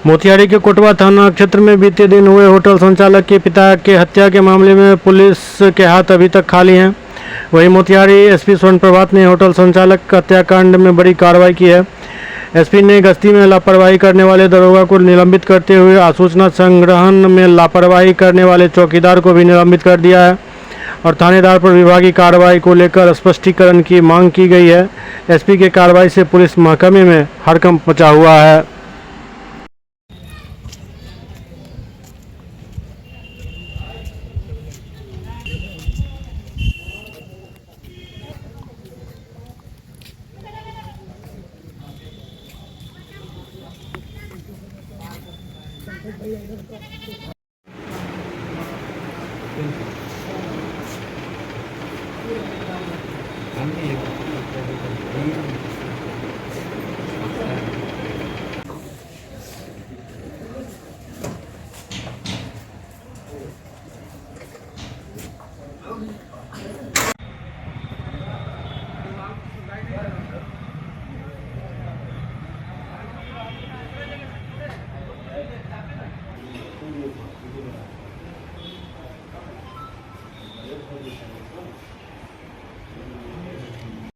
मोतिहारी के कोटवा थाना क्षेत्र में बीते दिन हुए होटल संचालक के पिता के हत्या के मामले में पुलिस के हाथ अभी तक खाली हैं। वहीं मोतिहारी एसपी स्वर्ण प्रभात ने होटल संचालक हत्याकांड में बड़ी कार्रवाई की है। एसपी ने गश्ती में लापरवाही करने वाले दरोगा को निलंबित करते हुए आसूचना संग्रहण में लापरवाही करने वाले चौकीदार को भी निलंबित कर दिया है और थानेदार पर विभागीय कार्रवाई को लेकर स्पष्टीकरण की मांग की गई है। एसपी के कार्रवाई से पुलिस महकमे में हड़कंप मचा हुआ है। Thank you.